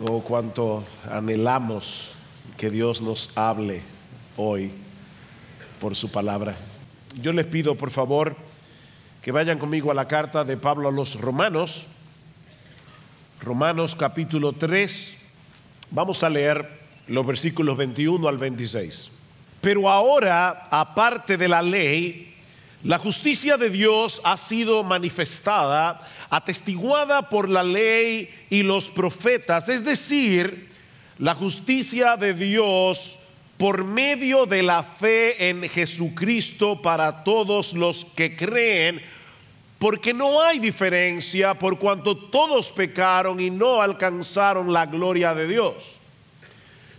Oh, cuánto anhelamos que Dios nos hable hoy por su palabra. Yo les pido, por favor, que vayan conmigo a la carta de Pablo a los Romanos. Romanos capítulo 3. Vamos a leer los versículos 21 al 26. Pero ahora, aparte de la ley, la justicia de Dios ha sido manifestada, atestiguada por la ley y los profetas, es decir, la justicia de Dios por medio de la fe en Jesucristo para todos los que creen, porque no hay diferencia por cuanto todos pecaron y no alcanzaron la gloria de Dios,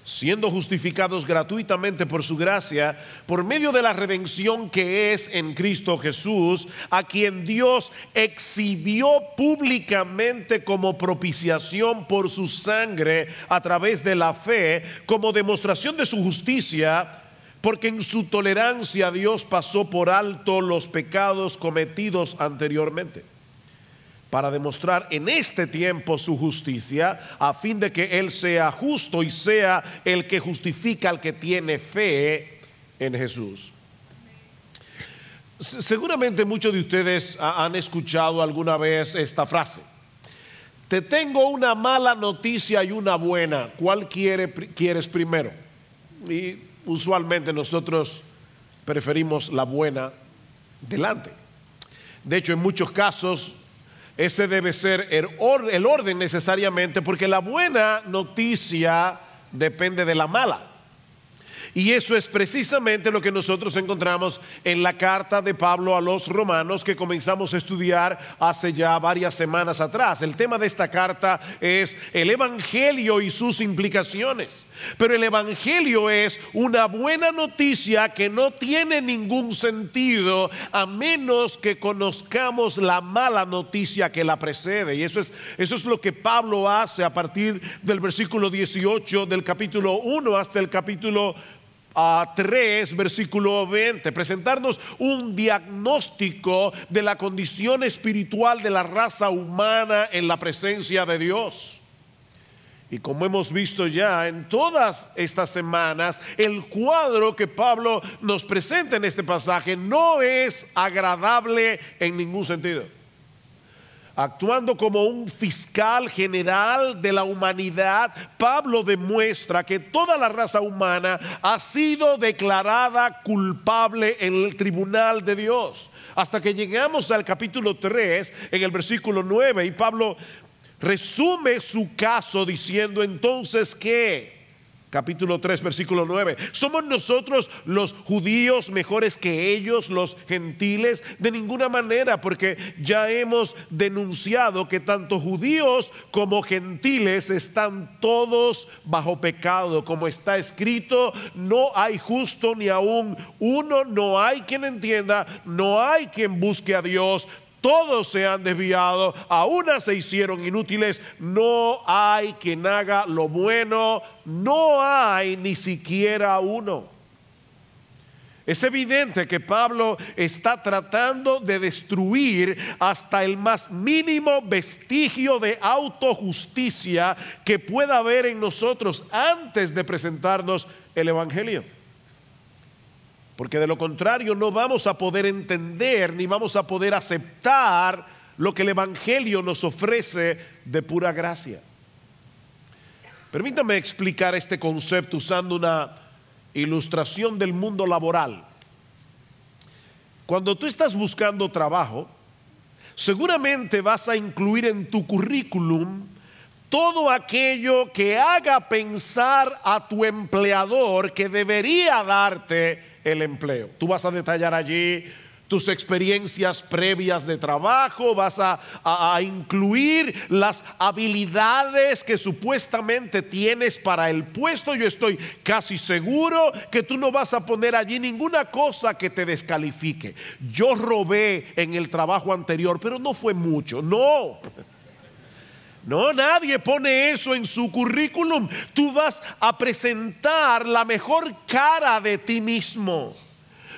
siendo justificados gratuitamente por su gracia, por medio de la redención que es en Cristo Jesús, a quien Dios exhibió públicamente como propiciación por su sangre a través de la fe, como demostración de su justicia, porque en su tolerancia Dios pasó por alto los pecados cometidos anteriormente, para demostrar en este tiempo su justicia, a fin de que Él sea justo y sea el que justifica al que tiene fe en Jesús. Seguramente muchos de ustedes han escuchado alguna vez esta frase: te tengo una mala noticia y una buena, ¿cuál quieres primero? Y usualmente nosotros preferimos la buena delante. De hecho, en muchos casos ese debe ser el orden necesariamente, porque la buena noticia depende de la mala. Y eso es precisamente lo que nosotros encontramos en la carta de Pablo a los Romanos, que comenzamos a estudiar hace ya varias semanas atrás. El tema de esta carta es el Evangelio y sus implicaciones. Pero el Evangelio es una buena noticia que no tiene ningún sentido a menos que conozcamos la mala noticia que la precede. Y eso es lo que Pablo hace a partir del versículo 18 del capítulo 1 hasta el capítulo 3, versículo 20, presentarnos un diagnóstico de la condición espiritual de la raza humana en la presencia de Dios. Y como hemos visto ya en todas estas semanas, el cuadro que Pablo nos presenta en este pasaje no es agradable en ningún sentido. Actuando como un fiscal general de la humanidad, Pablo demuestra que toda la raza humana ha sido declarada culpable en el tribunal de Dios. Hasta que llegamos al capítulo 3, en el versículo 9, y Pablo resume su caso diciendo entonces que, capítulo 3, versículo 9, ¿somos nosotros los judíos mejores que ellos, los gentiles? De ninguna manera, porque ya hemos denunciado que tanto judíos como gentiles están todos bajo pecado. Como está escrito, no hay justo ni aún uno, no hay quien entienda, no hay quien busque a Dios. Todos se han desviado, a una se hicieron inútiles, no hay quien haga lo bueno, no hay ni siquiera uno. Es evidente que Pablo está tratando de destruir hasta el más mínimo vestigio de autojusticia que pueda haber en nosotros antes de presentarnos el Evangelio. Porque de lo contrario no vamos a poder entender ni vamos a poder aceptar lo que el Evangelio nos ofrece de pura gracia. Permítame explicar este concepto usando una ilustración del mundo laboral. Cuando tú estás buscando trabajo, seguramente vas a incluir en tu currículum todo aquello que haga pensar a tu empleador que debería darte el empleo. Tú vas a detallar allí tus experiencias previas de trabajo, vas a incluir las habilidades que supuestamente tienes para el puesto. Yo estoy casi seguro que tú no vas a poner allí ninguna cosa que te descalifique. Yo robé en el trabajo anterior, pero no fue mucho. No, nadie pone eso en su currículum. Tú vas a presentar la mejor cara de ti mismo.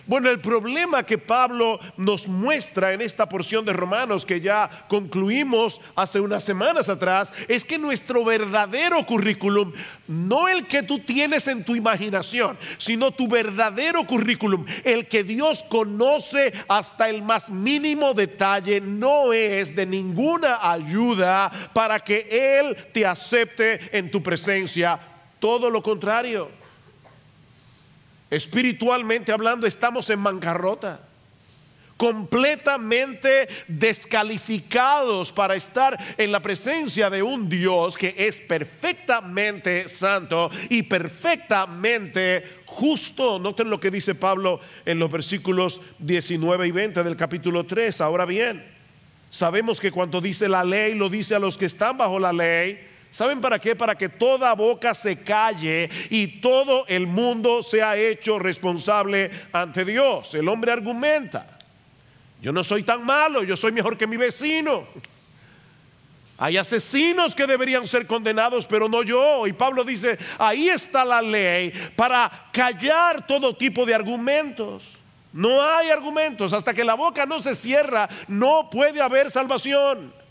Bueno, el problema que Pablo nos muestra en esta porción de Romanos que ya concluimos hace unas semanas atrás, es que nuestro verdadero currículum, no el que tú tienes en tu imaginación, sino tu verdadero currículum, el que Dios conoce hasta el más mínimo detalle, no es de ninguna ayuda para que Él te acepte en tu presencia. Todo lo contrario. Espiritualmente hablando, estamos en bancarrota, completamente descalificados para estar en la presencia de un Dios que es perfectamente santo y perfectamente justo. Noten lo que dice Pablo en los versículos 19 y 20 del capítulo 3. Ahora bien, sabemos que cuando dice la ley, lo dice a los que están bajo la ley. ¿Saben para qué? Para que toda boca se calle y todo el mundo sea hecho responsable ante Dios. El hombre argumenta: yo no soy tan malo, yo soy mejor que mi vecino. Hay asesinos que deberían ser condenados, pero no yo. Y Pablo dice, ahí está la ley para callar todo tipo de argumentos. No hay argumentos. Hasta que la boca no se cierra, no puede haber salvación.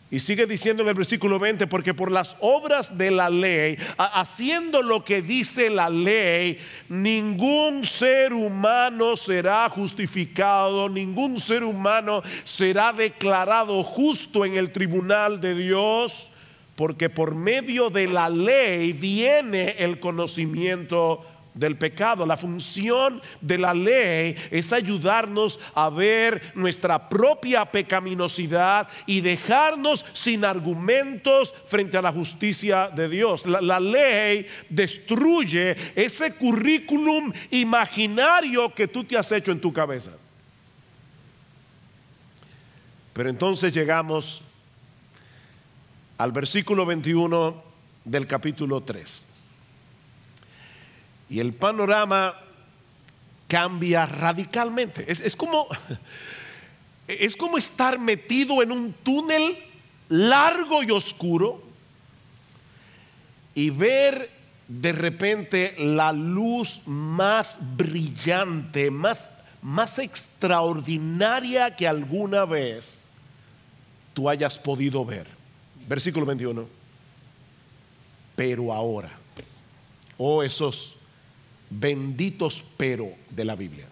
Y sigue diciendo en el versículo 20, porque por las obras de la ley, haciendo lo que dice la ley, ningún ser humano será justificado, ningún ser humano será declarado justo en el tribunal de Dios, porque por medio de la ley viene el conocimiento del pecado. La función de la ley es ayudarnos a ver nuestra propia pecaminosidad y dejarnos sin argumentos frente a la justicia de Dios. La ley destruye ese currículum imaginario que tú te has hecho en tu cabeza. Pero entonces llegamos al versículo 21 del capítulo 3. Y el panorama cambia radicalmente. Es como estar metido en un túnel largo y oscuro y ver de repente la luz más brillante, más extraordinaria que alguna vez tú hayas podido ver. Versículo 21. Pero ahora, esos benditos pero de la Biblia,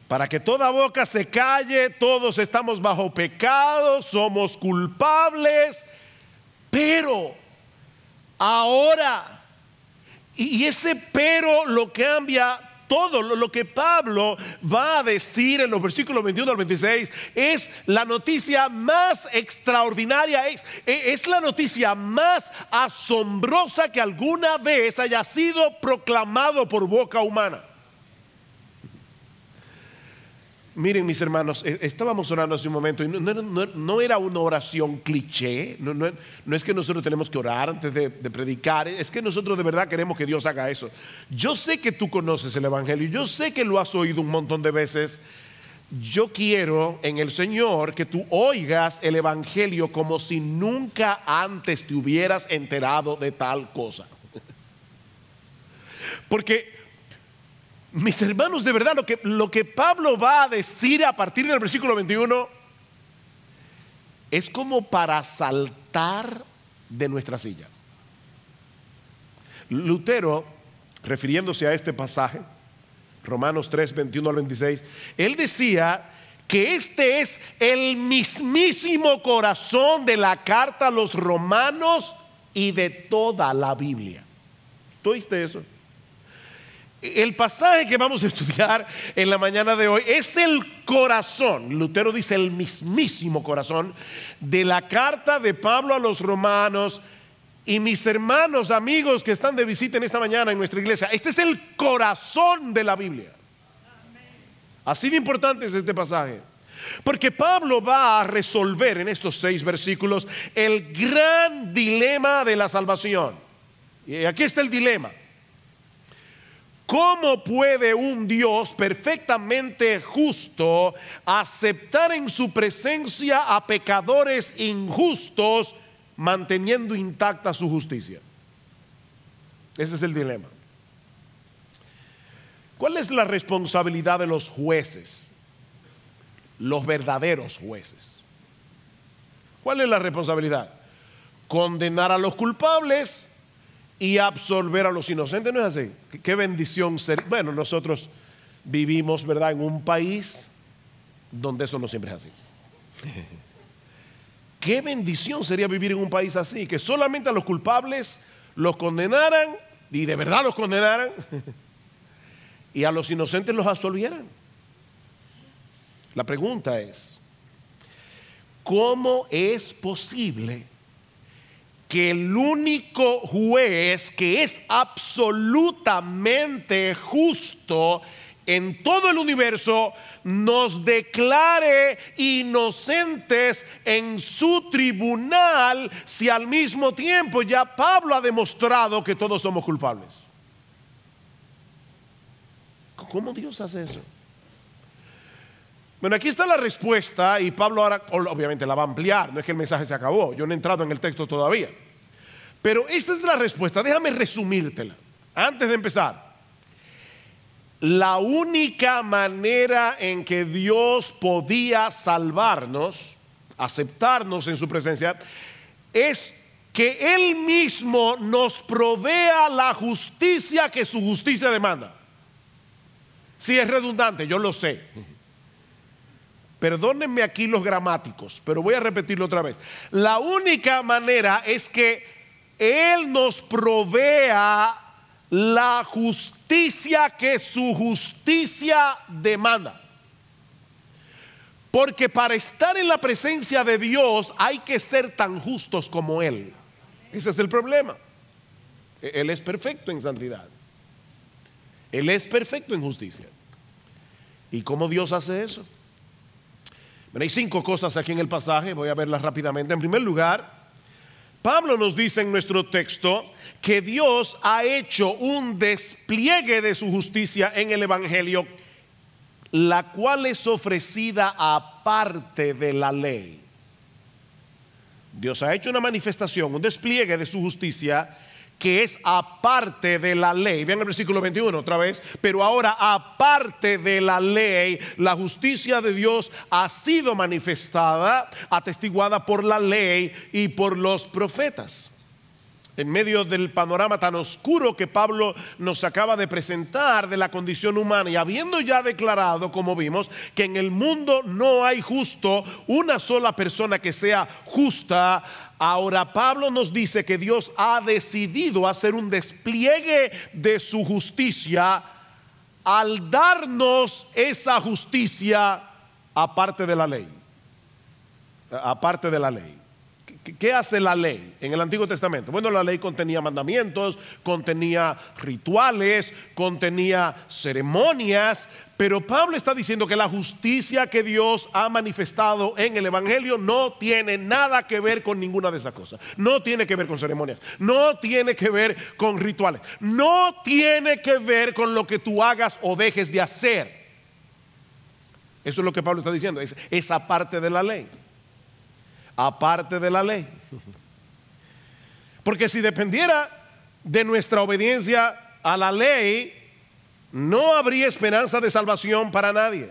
para que toda boca se calle, todos estamos bajo pecado, somos culpables, pero ahora, y ese pero lo cambia todo. Lo que Pablo va a decir en los versículos 21 al 26 es la noticia más extraordinaria, es la noticia más asombrosa que alguna vez haya sido proclamado por boca humana. Miren, mis hermanos, estábamos orando hace un momento y no era una oración cliché. No es que nosotros tenemos que orar antes de predicar. Es que nosotros de verdad queremos que Dios haga eso. Yo sé que tú conoces el Evangelio, yo sé que lo has oído un montón de veces. Yo quiero en el Señor que tú oigas el Evangelio como si nunca antes te hubieras enterado de tal cosa. Porque, mis hermanos, de verdad lo que Pablo va a decir a partir del versículo 21 es como para saltar de nuestra silla. Lutero, refiriéndose a este pasaje, Romanos 3, 21 al 26, él decía que este es el mismísimo corazón de la carta a los romanos y de toda la Biblia. ¿Tú oíste eso? El pasaje que vamos a estudiar en la mañana de hoy es el corazón, Lutero dice el mismísimo corazón de la carta de Pablo a los romanos. Y mis hermanos, amigos que están de visita en esta mañana en nuestra iglesia, este es el corazón de la Biblia. Así de importante es este pasaje, porque Pablo va a resolver en estos 6 versículos el gran dilema de la salvación. Y aquí está el dilema. ¿Cómo puede un Dios perfectamente justo aceptar en su presencia a pecadores injustos manteniendo intacta su justicia? Ese es el dilema. ¿Cuál es la responsabilidad de los jueces? Los verdaderos jueces. ¿Cuál es la responsabilidad? Condenar a los culpables y absolver a los inocentes. ¿No es así? Qué bendición ser. Bueno, nosotros vivimos, ¿verdad?, en un país donde eso no siempre es así. Qué bendición sería vivir en un país así, que solamente a los culpables los condenaran, y de verdad los condenaran, y a los inocentes los absolvieran. La pregunta es, ¿cómo es posible que el único juez que es absolutamente justo en todo el universo nos declare inocentes en su tribunal, si al mismo tiempo ya Pablo ha demostrado que todos somos culpables? ¿Cómo Dios hace eso? Bueno, aquí está la respuesta, y Pablo ahora obviamente la va a ampliar. No es que el mensaje se acabó, yo no he entrado en el texto todavía, pero esta es la respuesta. Déjame resumírtela antes de empezar. La única manera en que Dios podía salvarnos, aceptarnos en su presencia, es que Él mismo nos provea la justicia que su justicia demanda. Sí, es redundante, yo lo sé. Perdónenme aquí los gramáticos, pero voy a repetirlo otra vez. La única manera es que Él nos provea la justicia que su justicia demanda. Porque para estar en la presencia de Dios hay que ser tan justos como Él. Ese es el problema. Él es perfecto en santidad. Él es perfecto en justicia. ¿Y cómo Dios hace eso? Bueno, hay 5 cosas aquí en el pasaje, voy a verlas rápidamente. En primer lugar, Pablo nos dice en nuestro texto que Dios ha hecho un despliegue de su justicia en el Evangelio, la cual es ofrecida aparte de la ley. Dios ha hecho una manifestación, un despliegue de su justicia que es aparte de la ley. Vean el versículo 21 otra vez. Pero ahora, aparte de la ley, la justicia de Dios ha sido manifestada, atestiguada por la ley y por los profetas. En medio del panorama tan oscuro que Pablo nos acaba de presentar de la condición humana, y habiendo ya declarado, como vimos, que en el mundo no hay justo, una sola persona que sea justa, ahora Pablo nos dice que Dios ha decidido hacer un despliegue de su justicia al darnos esa justicia aparte de la ley. Aparte de la ley. ¿Qué hace la ley en el Antiguo Testamento? Bueno, la ley contenía mandamientos, contenía rituales, contenía ceremonias, pero Pablo está diciendo que la justicia que Dios ha manifestado en el Evangelio no tiene nada que ver con ninguna de esas cosas. No tiene que ver con ceremonias, no tiene que ver con rituales, no tiene que ver con lo que tú hagas o dejes de hacer. Eso es lo que Pablo está diciendo, es esa parte de la ley. Aparte de la ley. Porque si dependiera de nuestra obediencia a la ley, no habría esperanza de salvación para nadie.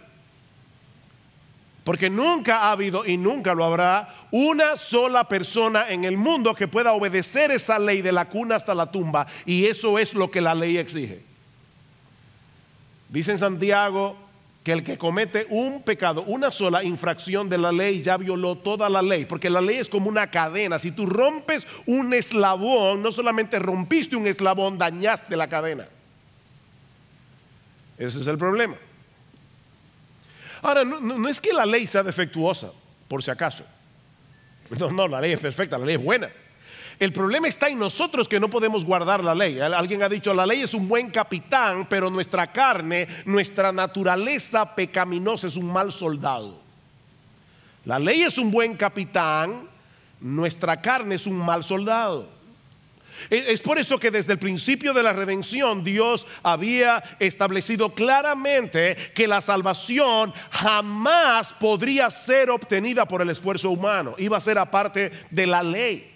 Porque nunca ha habido y nunca lo habrá una sola persona en el mundo que pueda obedecer esa ley de la cuna hasta la tumba. Y eso es lo que la ley exige. Dice en Santiago que el que comete un pecado, una sola infracción de la ley, ya violó toda la ley. Porque la ley es como una cadena. Si tú rompes un eslabón, no solamente rompiste un eslabón, dañaste la cadena. Ese es el problema. Ahora, no es que la ley sea defectuosa, por si acaso. No, la ley es perfecta, la ley es buena. El problema está en nosotros, que no podemos guardar la ley. Alguien ha dicho, la ley es un buen capitán, pero nuestra carne, nuestra naturaleza pecaminosa es un mal soldado. La ley es un buen capitán, nuestra carne es un mal soldado. Es por eso que desde el principio de la redención Dios había establecido claramente que la salvación jamás podría ser obtenida por el esfuerzo humano. Iba a ser aparte de la ley.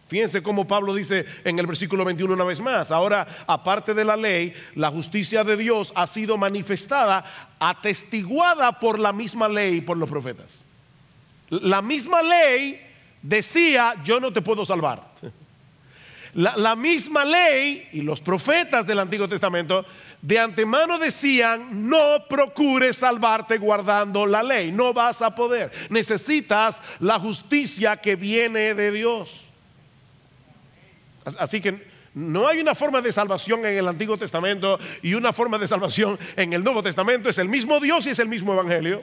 Fíjense cómo Pablo dice en el versículo 21 una vez más: ahora, aparte de la ley, la justicia de Dios ha sido manifestada, atestiguada por la misma ley y por los profetas. La misma ley decía: yo no te puedo salvar. La misma ley y los profetas del Antiguo Testamento de antemano decían: no procures salvarte guardando la ley, no vas a poder. Necesitas la justicia que viene de Dios. Así que no hay una forma de salvación en el Antiguo Testamento y una forma de salvación en el Nuevo Testamento. Es el mismo Dios y es el mismo Evangelio.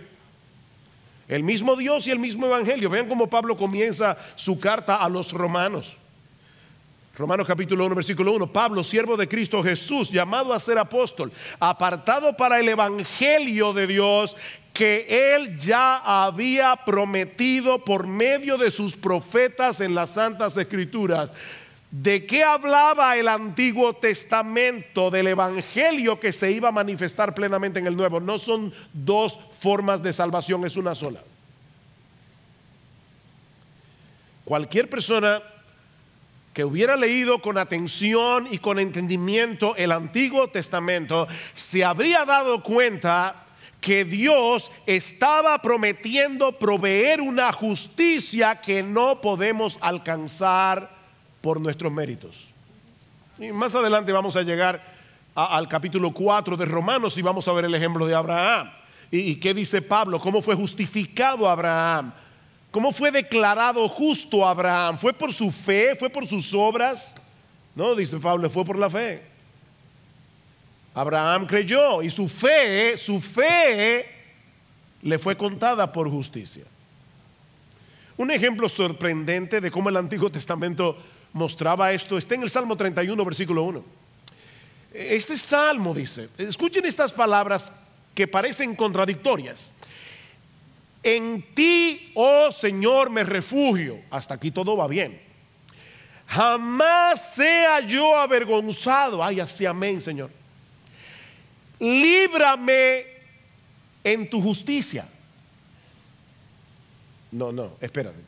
El mismo Dios y el mismo Evangelio. Vean cómo Pablo comienza su carta a los romanos. Romanos capítulo 1, versículo 1. Pablo, siervo de Cristo Jesús, llamado a ser apóstol, apartado para el Evangelio de Dios, que Él ya había prometido por medio de sus profetas en las Santas Escrituras. ¿De qué hablaba el Antiguo Testamento? Del Evangelio que se iba a manifestar plenamente en el Nuevo. No son dos formas de salvación, es una sola. Cualquier persona que hubiera leído con atención y con entendimiento el Antiguo Testamento se habría dado cuenta que Dios estaba prometiendo proveer una justicia que no podemos alcanzar por nuestros méritos. Y más adelante vamos a llegar al capítulo 4 de Romanos y vamos a ver el ejemplo de Abraham. ¿Y qué dice Pablo? ¿Cómo fue justificado Abraham? ¿Cómo fue declarado justo Abraham? ¿Fue por su fe? ¿Fue por sus obras? No, dice Pablo, fue por la fe. Abraham creyó y su fe le fue contada por justicia. Un ejemplo sorprendente de cómo el Antiguo Testamento mostraba esto está en el Salmo 31, versículo 1. Este salmo dice, escuchen estas palabras que parecen contradictorias: en ti, oh Señor, me refugio. Hasta aquí todo va bien. Jamás sea yo avergonzado. Ay, así, amén, Señor. Líbrame en tu justicia. No, espérate.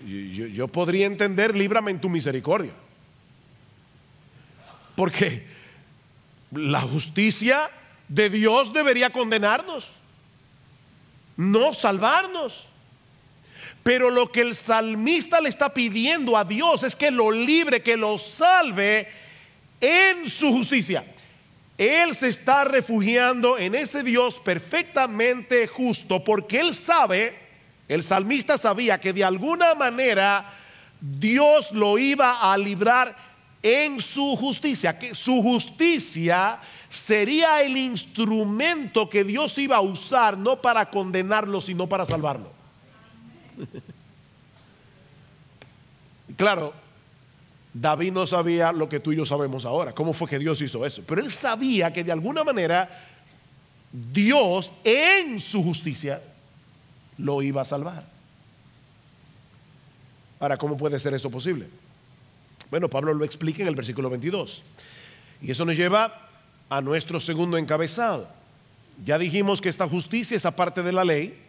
Yo podría entender: líbrame en tu misericordia, porque la justicia de Dios debería condenarnos, no salvarnos. Pero lo que el salmista le está pidiendo a Dios es que lo libre, que lo salve en su justicia. Él se está refugiando en ese Dios perfectamente justo, porque él sabe, el salmista sabía que de alguna manera Dios lo iba a librar en su justicia, que su justicia sería el instrumento que Dios iba a usar, no para condenarlo, sino para salvarlo. Claro, David no sabía lo que tú y yo sabemos ahora, cómo fue que Dios hizo eso, pero él sabía que de alguna manera Dios en su justicia lo iba a salvar. Ahora, ¿cómo puede ser eso posible? Bueno, Pablo lo explica en el versículo 22 y eso nos lleva a nuestro segundo encabezado. Ya dijimos que esta justicia es aparte de la ley.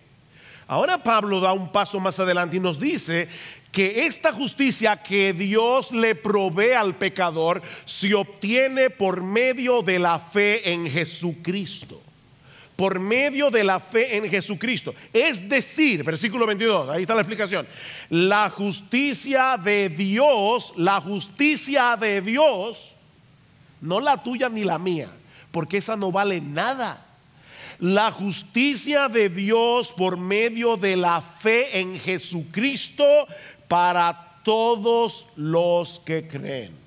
Ahora Pablo da un paso más adelante y nos dice que esta justicia que Dios le provee al pecador se obtiene por medio de la fe en Jesucristo. Por medio de la fe en Jesucristo. Es decir, versículo 22, ahí está la explicación. La justicia de Dios, no la tuya ni la mía, porque esa no vale nada. La justicia de Dios por medio de la fe en Jesucristo para todos los que creen.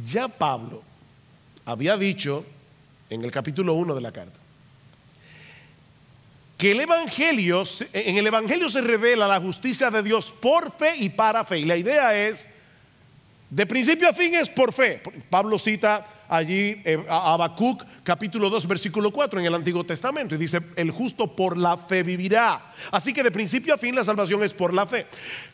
Ya Pablo había dicho en el capítulo 1 de la carta que en el Evangelio se revela la justicia de Dios por fe y para fe. Y la idea es, de principio a fin es por fe. Pablo cita allí a Habacuc capítulo 2 versículo 4 en el Antiguo Testamento y dice: el justo por la fe vivirá. Así que de principio a fin la salvación es por la fe.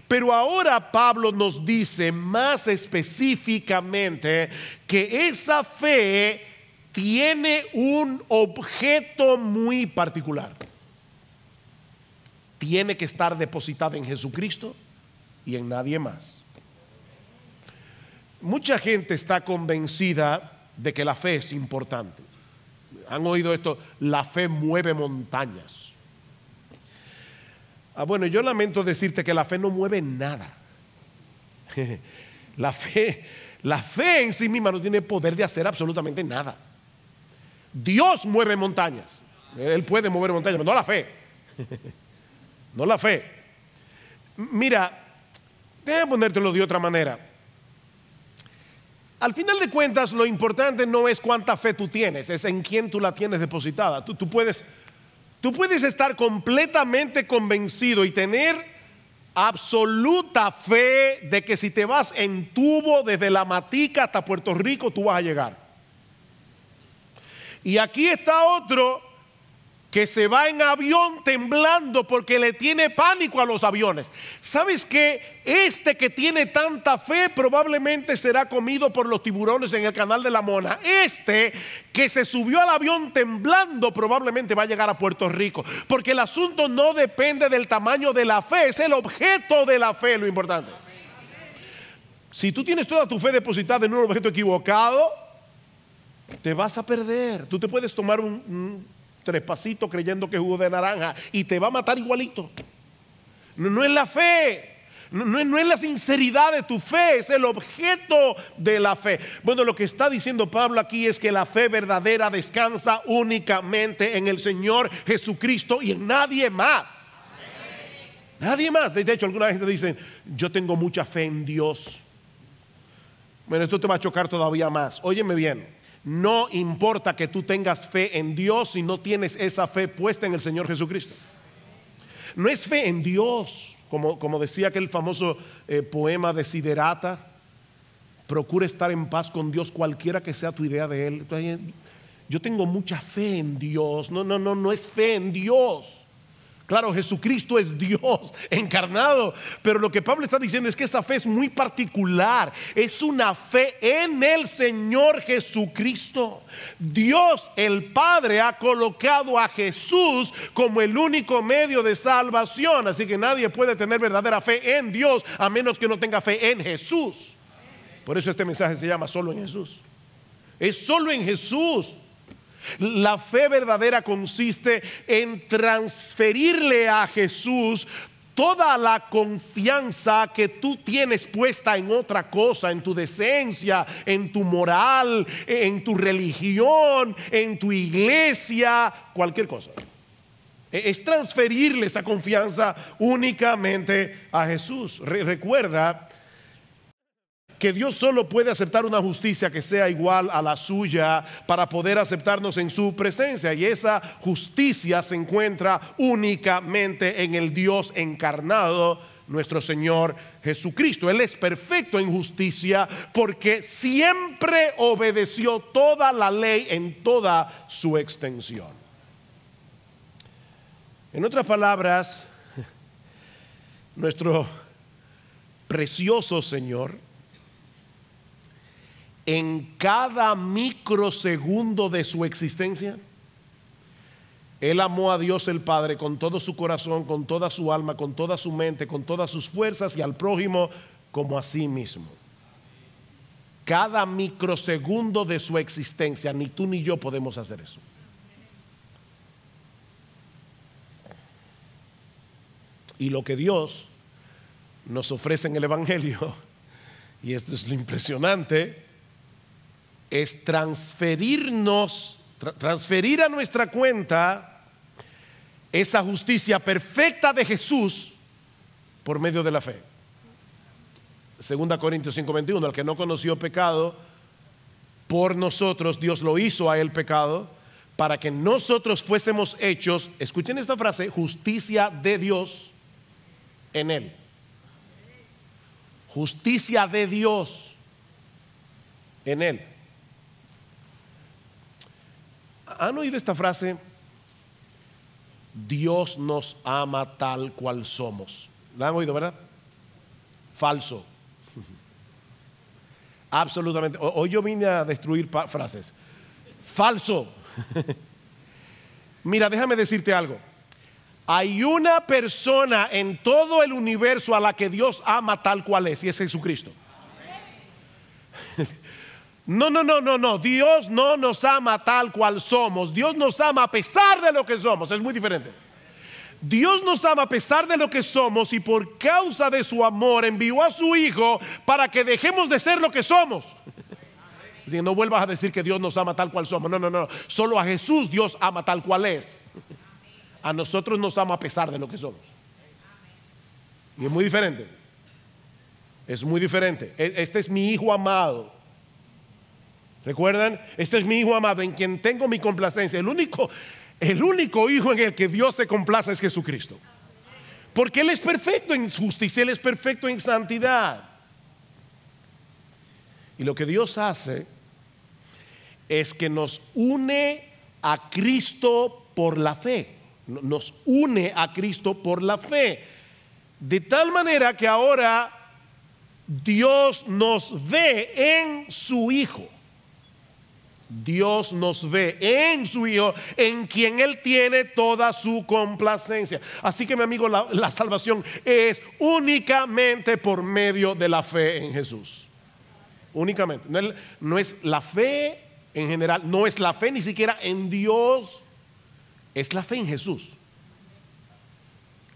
Pero ahora Pablo nos dice más específicamente que esa fe tiene un objeto muy particular. tiene que estar depositada en Jesucristo y en nadie más. Mucha gente está convencida de que la fe es importante. ¿Han oído esto? La fe mueve montañas. Bueno, yo lamento decirte que la fe no mueve nada. La fe en sí misma no tiene poder de hacer absolutamente nada. Dios mueve montañas. Él puede mover montañas, pero no la fe. No la fe. Mira, déjame ponértelo de otra manera. Al final de cuentas, lo importante no es cuánta fe tú tienes, es en quién tú la tienes depositada. Tú puedes estar completamente convencido y tener absoluta fe de que si te vas en tubo desde La Matica hasta Puerto Rico, tú vas a llegar. Y aquí está otro que se va en avión temblando porque le tiene pánico a los aviones. ¿Sabes qué? Este que tiene tanta fe probablemente será comido por los tiburones en el canal de la Mona. Este que se subió al avión temblando probablemente va a llegar a Puerto Rico, porque el asunto no depende del tamaño de la fe, es el objeto de la fe lo importante. Si tú tienes toda tu fe depositada en un objeto equivocado, te vas a perder. Tú te puedes tomar un trespasito creyendo que es jugo de naranja y te va a matar igualito. No es la fe, no es la sinceridad de tu fe, es el objeto de la fe. Bueno, lo que está diciendo Pablo aquí es que la fe verdadera descansa únicamente en el Señor Jesucristo y en nadie más. Nadie más. De hecho, alguna gente dice: yo tengo mucha fe en Dios. Bueno, esto te va a chocar todavía más. Óyeme bien. No importa que tú tengas fe en Dios si no tienes esa fe puesta en el Señor Jesucristo. No es fe en Dios, como decía aquel famoso poema de Siderata: procura estar en paz con Dios cualquiera que sea tu idea de Él. Entonces, yo tengo mucha fe en Dios. No es fe en Dios. Claro, Jesucristo es Dios encarnado, pero lo que Pablo está diciendo es que esa fe es muy particular. Es una fe en el Señor Jesucristo. Dios el Padre ha colocado a Jesús como el único medio de salvación. Así que nadie puede tener verdadera fe en Dios a menos que no tenga fe en Jesús. Por eso este mensaje se llama Solo en Jesús. Es solo en Jesús. La fe verdadera consiste en transferirle a Jesús toda la confianza que tú tienes puesta en otra cosa, en tu decencia, en tu moral, en tu religión, en tu iglesia, cualquier cosa. Es transferirle esa confianza únicamente a Jesús. Recuerda que Dios solo puede aceptar una justicia que sea igual a la suya para poder aceptarnos en su presencia, y esa justicia se encuentra únicamente en el Dios encarnado, nuestro Señor Jesucristo. Él es perfecto en justicia porque siempre obedeció toda la ley en toda su extensión. En otras palabras, nuestro precioso Señor, en cada microsegundo de su existencia, Él amó a Dios el Padre con todo su corazón, con toda su alma, con toda su mente, con todas sus fuerzas, y al prójimo como a sí mismo. Cada microsegundo de su existencia. Ni tú ni yo podemos hacer eso. Y lo que Dios nos ofrece en el Evangelio, y esto es lo impresionante, es transferir a nuestra cuenta esa justicia perfecta de Jesús por medio de la fe. 2 Corintios 5:21: el que no conoció pecado, por nosotros Dios lo hizo a él pecado, para que nosotros fuésemos hechos, escuchen esta frase, justicia de Dios en él. Justicia de Dios en él. ¿Han oído esta frase? Dios nos ama tal cual somos. ¿La han oído, verdad? Falso. Absolutamente. Hoy yo vine a destruir frases. Falso. Mira, déjame decirte algo. Hay una persona en todo el universo a la que Dios ama tal cual es, y es Jesucristo. No. Dios no nos ama tal cual somos. Dios nos ama a pesar de lo que somos. Es muy diferente. Dios nos ama a pesar de lo que somos, y por causa de su amor envió a su Hijo para que dejemos de ser lo que somos. Así, no vuelvas a decir que Dios nos ama tal cual somos. No. Solo a Jesús Dios ama tal cual es. A nosotros nos ama a pesar de lo que somos. Y es muy diferente. Es muy diferente. Este es mi Hijo amado. ¿Recuerdan? Este es mi Hijo amado en quien tengo mi complacencia. El único Hijo en el que Dios se complace es Jesucristo. Porque Él es perfecto en justicia, Él es perfecto en santidad. Y lo que Dios hace es que nos une a Cristo por la fe. Nos une a Cristo por la fe. De tal manera que ahora Dios nos ve en su Hijo. Dios nos ve en su Hijo, en quien Él tiene toda su complacencia. Así que, mi amigo, la salvación es únicamente por medio de la fe en Jesús. Únicamente. No es la fe en general, no es la fe ni siquiera en Dios, es la fe en Jesús.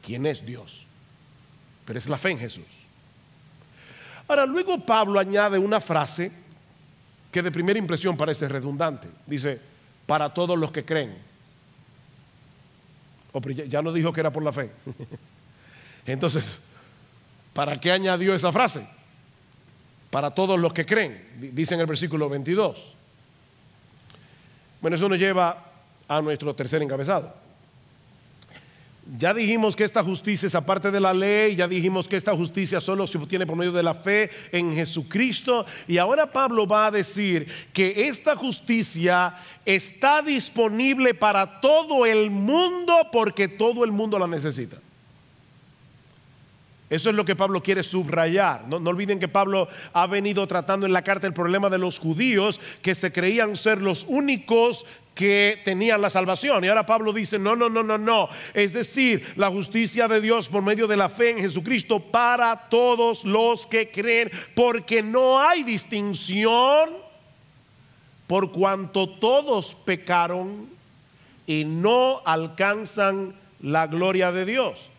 ¿Quién es Dios? Pero es la fe en Jesús. Ahora, luego Pablo añade una frase que de primera impresión parece redundante. Dice, para todos los que creen. Ya no dijo que era por la fe. Entonces, ¿para qué añadió esa frase? Para todos los que creen, dice en el versículo 22. Bueno, eso nos lleva a nuestro tercer encabezado. Ya dijimos que esta justicia es aparte de la ley. Ya dijimos que esta justicia solo se obtiene por medio de la fe en Jesucristo. Y ahora Pablo va a decir que esta justicia está disponible para todo el mundo, porque todo el mundo la necesita. Eso es lo que Pablo quiere subrayar. No olviden que Pablo ha venido tratando en la carta el problema de los judíos, que se creían ser los únicos que tenían la salvación. Y ahora Pablo dice, no. Es decir, la justicia de Dios por medio de la fe en Jesucristo para todos los que creen, porque no hay distinción, por cuanto todos pecaron y no alcanzan la gloria de Dios.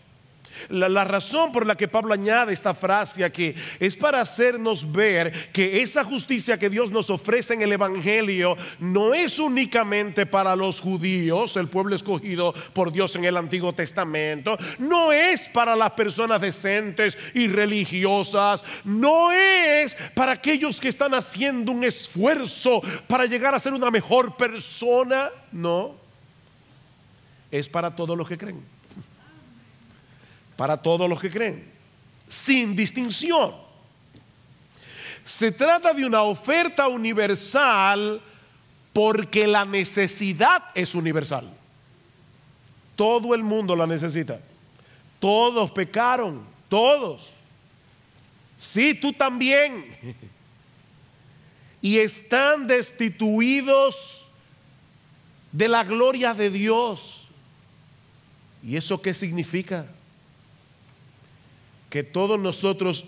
La razón por la que Pablo añade esta frase aquí es para hacernos ver que esa justicia que Dios nos ofrece en el Evangelio no es únicamente para los judíos, el pueblo escogido por Dios en el Antiguo Testamento. No es para las personas decentes y religiosas. No es para aquellos que están haciendo un esfuerzo para llegar a ser una mejor persona. No, es para todos los que creen. Para todos los que creen, sin distinción. Se trata de una oferta universal porque la necesidad es universal. Todo el mundo la necesita. Todos pecaron, todos. Sí, tú también. Y están destituidos de la gloria de Dios. ¿Y eso qué significa? Que todos nosotros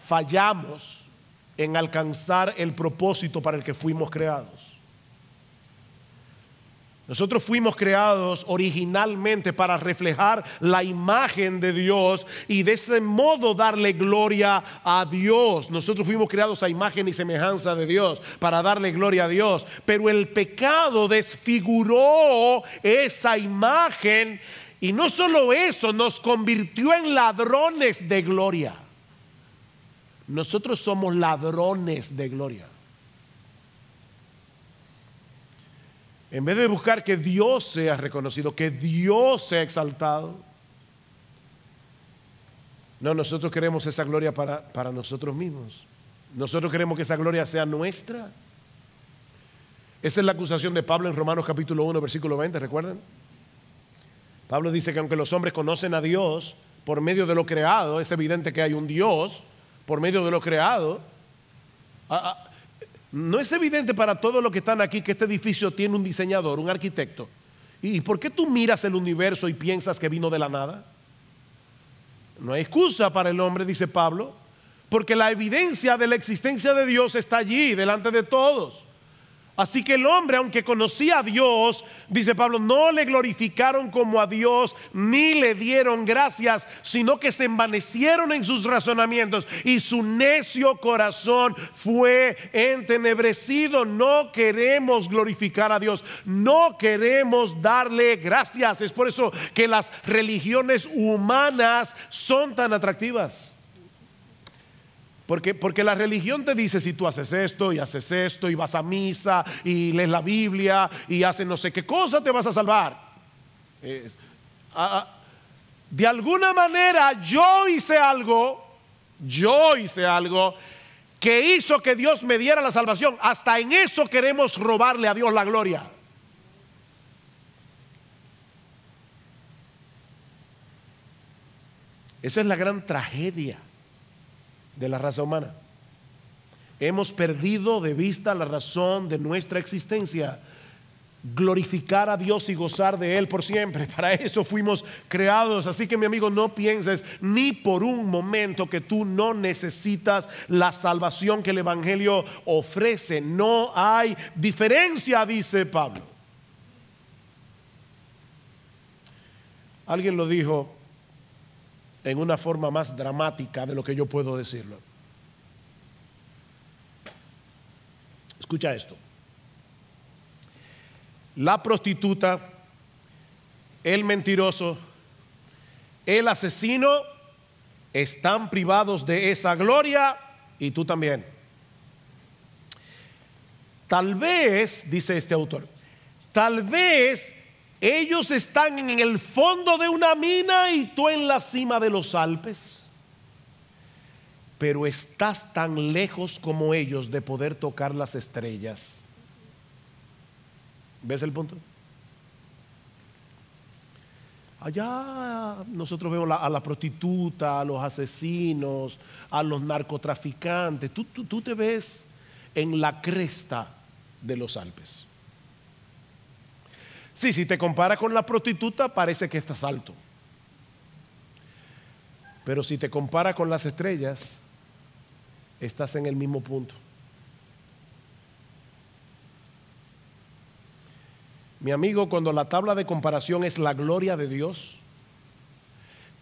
fallamos en alcanzar el propósito para el que fuimos creados. Nosotros fuimos creados originalmente para reflejar la imagen de Dios y de ese modo darle gloria a Dios. Nosotros fuimos creados a imagen y semejanza de Dios para darle gloria a Dios. Pero el pecado desfiguró esa imagen. Y no solo eso, nos convirtió en ladrones de gloria. Nosotros somos ladrones de gloria. En vez de buscar que Dios sea reconocido, que Dios sea exaltado, no, nosotros queremos esa gloria para nosotros mismos. Nosotros queremos que esa gloria sea nuestra. Esa es la acusación de Pablo en Romanos capítulo 1, versículo 20, ¿recuerdan? Pablo dice que aunque los hombres conocen a Dios por medio de lo creado, es evidente que hay un Dios por medio de lo creado. No es evidente para todos los que están aquí que este edificio tiene un diseñador, un arquitecto, ¿Y por qué tú miras el universo y piensas que vino de la nada? No hay excusa para el hombre, dice Pablo, porque la evidencia de la existencia de Dios está allí, delante de todos. Así que el hombre, aunque conocía a Dios, dice Pablo, no le glorificaron como a Dios, ni le dieron gracias, sino que se envanecieron en sus razonamientos y su necio corazón fue entenebrecido. No queremos glorificar a Dios, no queremos darle gracias. Es por eso que las religiones humanas son tan atractivas. Porque la religión te dice, si tú haces esto y vas a misa y lees la Biblia y haces no sé qué cosa, te vas a salvar. De alguna manera yo hice algo que hizo que Dios me diera la salvación. Hasta en eso queremos robarle a Dios la gloria. Esa es la gran tragedia de la raza humana. Hemos perdido de vista la razón de nuestra existencia: glorificar a Dios y gozar de Él por siempre. Para eso fuimos creados. Así que, mi amigo, no pienses ni por un momento que tú no necesitas la salvación que el Evangelio ofrece. No hay diferencia, dice Pablo. Alguien lo dijo en una forma más dramática de lo que yo puedo decirlo. Escucha esto: la prostituta, el mentiroso, el asesino están privados de esa gloria, y tú también. Tal vez, dice este autor, tal vez ellos están en el fondo de una mina y tú en la cima de los Alpes, pero estás tan lejos como ellos de poder tocar las estrellas. ¿Ves el punto? Allá nosotros vemos a la prostituta, a los asesinos, a los narcotraficantes. Tú te ves en la cresta de los Alpes. Sí, si te comparas con la prostituta, parece que estás alto. Pero si te comparas con las estrellas, estás en el mismo punto. Mi amigo, cuando la tabla de comparación es la gloria de Dios,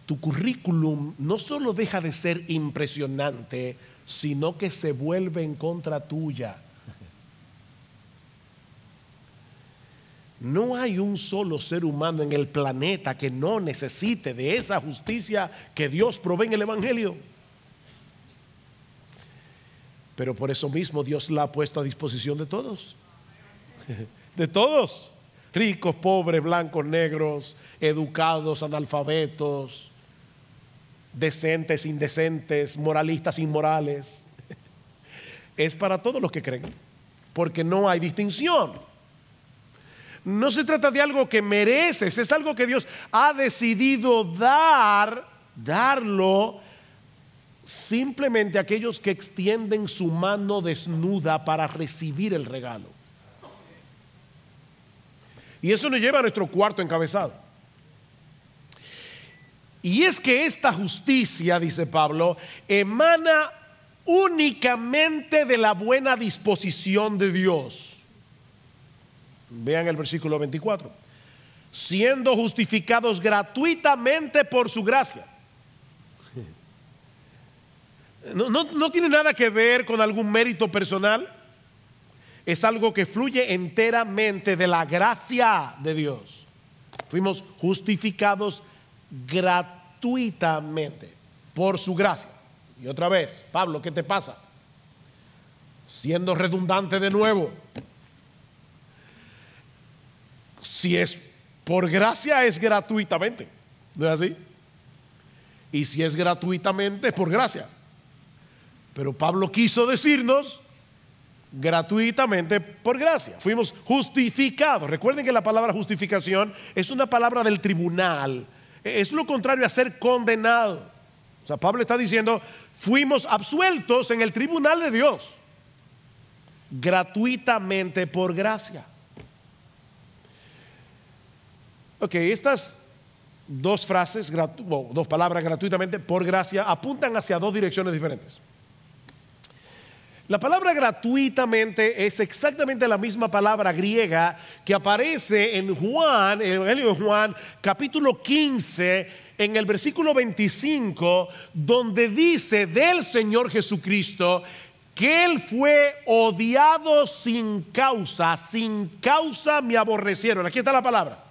tu currículum no solo deja de ser impresionante, sino que se vuelve en contra tuya. No hay un solo ser humano en el planeta que no necesite de esa justicia que Dios provee en el Evangelio. Pero por eso mismo Dios la ha puesto a disposición de todos. De todos. Ricos, pobres, blancos, negros, educados, analfabetos, decentes, indecentes, moralistas, inmorales. Es para todos los que creen, porque no hay distinción. No se trata de algo que mereces, es algo que Dios ha decidido darlo simplemente a aquellos que extienden su mano desnuda para recibir el regalo. Y eso nos lleva a nuestro cuarto encabezado. Y es que esta justicia, dice Pablo, emana únicamente de la buena disposición de Dios. Vean el versículo 24: siendo justificados gratuitamente por su gracia. No tiene nada que ver con algún mérito personal. Es algo que fluye enteramente de la gracia de Dios. Fuimos justificados gratuitamente por su gracia. Y otra vez, Pablo, ¿qué te pasa? Siendo redundante de nuevo. Si es por gracia, es gratuitamente, ¿no es así? Y si es gratuitamente, es por gracia. Pero Pablo quiso decirnos gratuitamente por gracia. Fuimos justificados. Recuerden que la palabra justificación es una palabra del tribunal. Es lo contrario a ser condenado. O sea, Pablo está diciendo, fuimos absueltos en el tribunal de Dios gratuitamente por gracia. Ok, estas dos frases, dos palabras gratuitamente, por gracia, apuntan hacia dos direcciones diferentes. La palabra gratuitamente es exactamente la misma palabra griega que aparece en Juan, en el Evangelio de Juan, capítulo 15, en el versículo 25, donde dice del Señor Jesucristo que Él fue odiado sin causa me aborrecieron. Aquí está la palabra.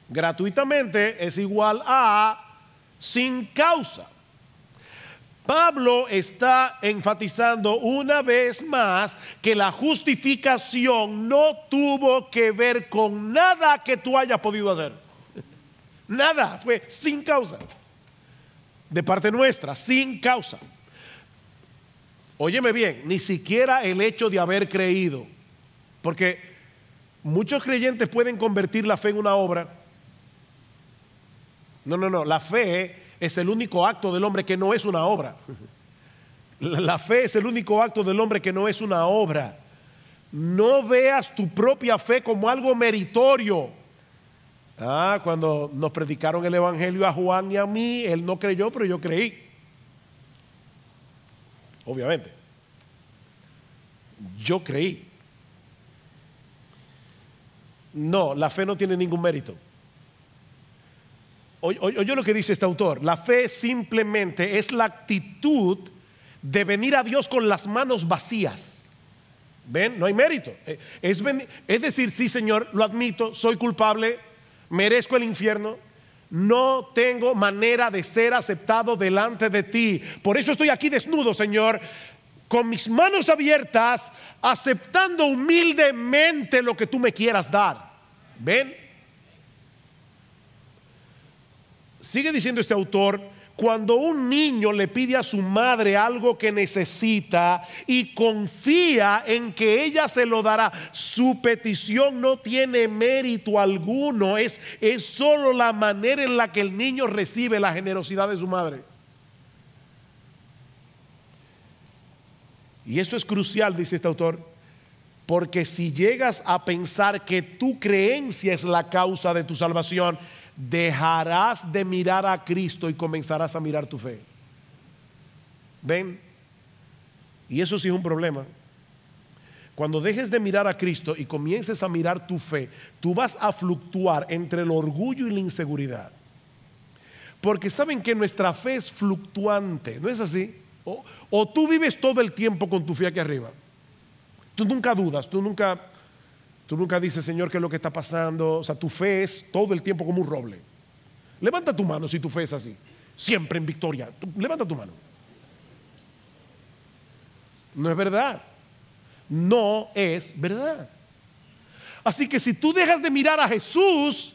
Gratuitamente es igual a sin causa. Pablo está enfatizando una vez más que la justificación no tuvo que ver con nada que tú hayas podido hacer. Nada, fue sin causa. De parte nuestra, sin causa. Óyeme bien, ni siquiera el hecho de haber creído. Porque muchos creyentes pueden convertir la fe en una obra. No, la fe es el único acto del hombre que no es una obra. La fe es el único acto del hombre que no es una obra. No veas tu propia fe como algo meritorio. Cuando nos predicaron el evangelio a Juan y a mí, él no creyó, pero yo creí. Obviamente. Yo creí. No, la fe no tiene ningún mérito. Oye lo que dice este autor. La fe simplemente es la actitud de venir a Dios con las manos vacías. ¿Ven? No hay mérito. Es decir, sí, Señor, lo admito, soy culpable, merezco el infierno, no tengo manera de ser aceptado delante de ti. Por eso estoy aquí desnudo, Señor, con mis manos abiertas, aceptando humildemente lo que tú me quieras dar. ¿Ven? Sigue diciendo este autor, cuando un niño le pide a su madre algo que necesita y confía en que ella se lo dará, su petición no tiene mérito alguno, es solo la manera en la que el niño recibe la generosidad de su madre. Y eso es crucial, dice este autor, porque si llegas a pensar que tu creencia es la causa de tu salvación, dejarás de mirar a Cristo y comenzarás a mirar tu fe. ¿Ven? Y eso sí es un problema. Cuando dejes de mirar a Cristo y comiences a mirar tu fe, tú vas a fluctuar entre el orgullo y la inseguridad. Porque saben que nuestra fe es fluctuante, ¿no es así? O tú vives todo el tiempo con tu fe aquí arriba. Tú nunca dudas, tú nunca dices, Señor, ¿qué es lo que está pasando? O sea, tu fe es todo el tiempo como un roble. Levanta tu mano si tu fe es así, siempre en victoria. Levanta tu mano. No es verdad. No es verdad. Así que si tú dejas de mirar a Jesús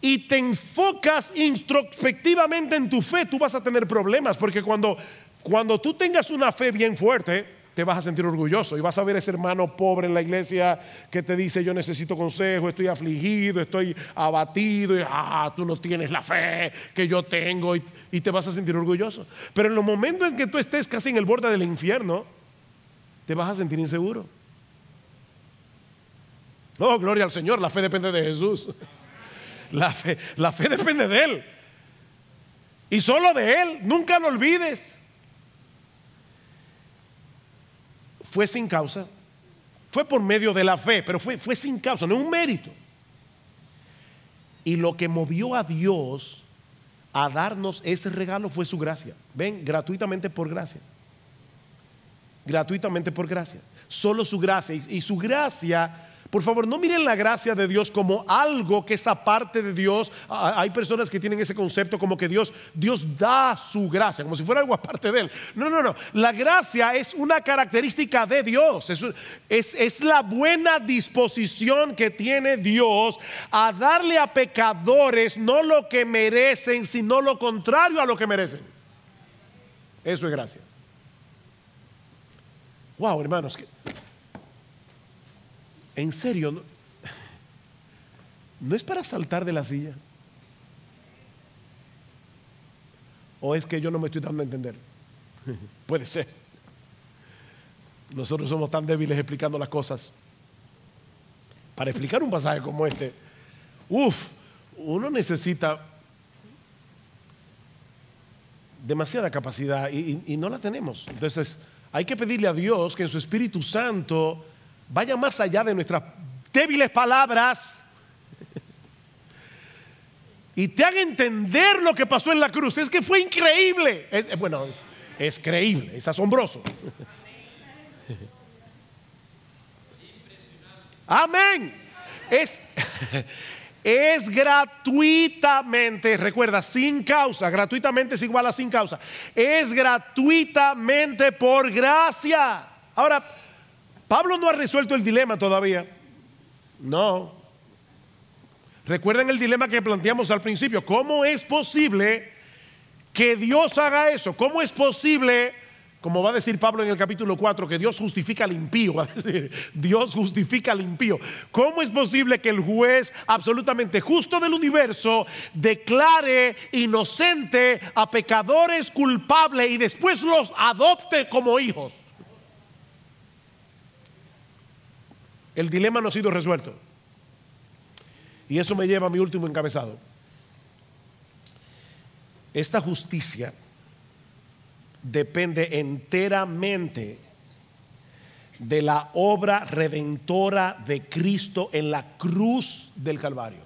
y te enfocas introspectivamente en tu fe, tú vas a tener problemas. Porque cuando tú tengas una fe bien fuerte, te vas a sentir orgulloso y vas a ver a ese hermano pobre en la iglesia que te dice, yo necesito consejo, estoy afligido, estoy abatido, y tú no tienes la fe que yo tengo, y te vas a sentir orgulloso. Pero en los momentos en que tú estés casi en el borde del infierno, te vas a sentir inseguro. Oh, gloria al Señor, la fe depende de Jesús. La fe depende de Él. Y solo de Él, nunca lo olvides. Fue sin causa, fue por medio de la fe, pero fue sin causa, no es un mérito. Y lo que movió a Dios a darnos ese regalo fue su gracia. Ven, gratuitamente por gracia. Gratuitamente por gracia. Solo su gracia. Y su gracia, por favor, no miren la gracia de Dios como algo que es aparte de Dios. Hay personas que tienen ese concepto como que Dios da su gracia, como si fuera algo aparte de Él. No. La gracia es una característica de Dios. Es la buena disposición que tiene Dios a darle a pecadores no lo que merecen, sino lo contrario a lo que merecen. Eso es gracia. Wow, hermanos, en serio, no es para saltar de la silla. ¿O es que yo no me estoy dando a entender? Puede ser. Nosotros somos tan débiles explicando las cosas. Para explicar un pasaje como este, Uno necesita demasiada capacidad y no la tenemos. Entonces hay que pedirle a Dios que en su Espíritu Santo vaya más allá de nuestras débiles palabras y te haga entender lo que pasó en la cruz. Es que fue increíble. Es creíble, es asombroso. Amén. Es gratuitamente, recuerda, sin causa. Gratuitamente es igual a sin causa. Es gratuitamente por gracia. Ahora, Pablo no ha resuelto el dilema todavía. No. Recuerden el dilema que planteamos al principio. ¿Cómo es posible que Dios haga eso? ¿Cómo es posible, como va a decir Pablo en el capítulo 4, que Dios justifica al impío? Va a decir, Dios justifica al impío. ¿Cómo es posible que el juez absolutamente justo del universo declare inocente a pecadores culpables y después los adopte como hijos? El dilema no ha sido resuelto. Y eso me lleva a mi último encabezado. Esta justicia depende enteramente de la obra redentora de Cristo en la cruz del Calvario.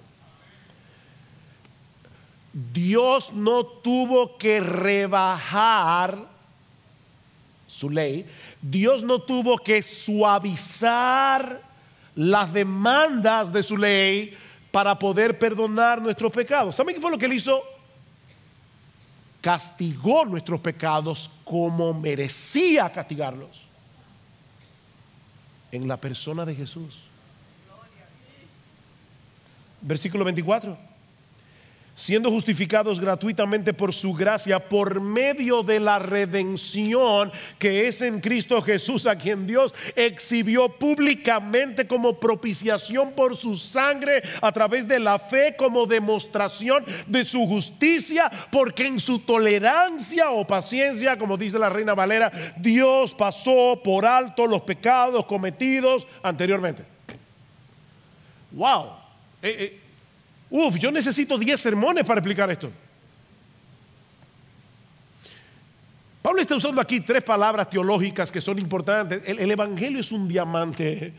Dios no tuvo que rebajar su ley. Dios no tuvo que suavizar las demandas de su ley para poder perdonar nuestros pecados. ¿Saben qué fue lo que él hizo? Castigó nuestros pecados como merecía castigarlos, en la persona de Jesús. Versículo 24. Siendo justificados gratuitamente por su gracia, por medio de la redención que es en Cristo Jesús, a quien Dios exhibió públicamente como propiciación por su sangre a través de la fe, como demostración de su justicia, porque en su tolerancia o paciencia, como dice la Reina Valera, Dios pasó por alto los pecados cometidos anteriormente. Wow. Yo necesito 10 sermones para explicar esto. Pablo está usando aquí 3 palabras teológicas que son importantes. El evangelio es un diamante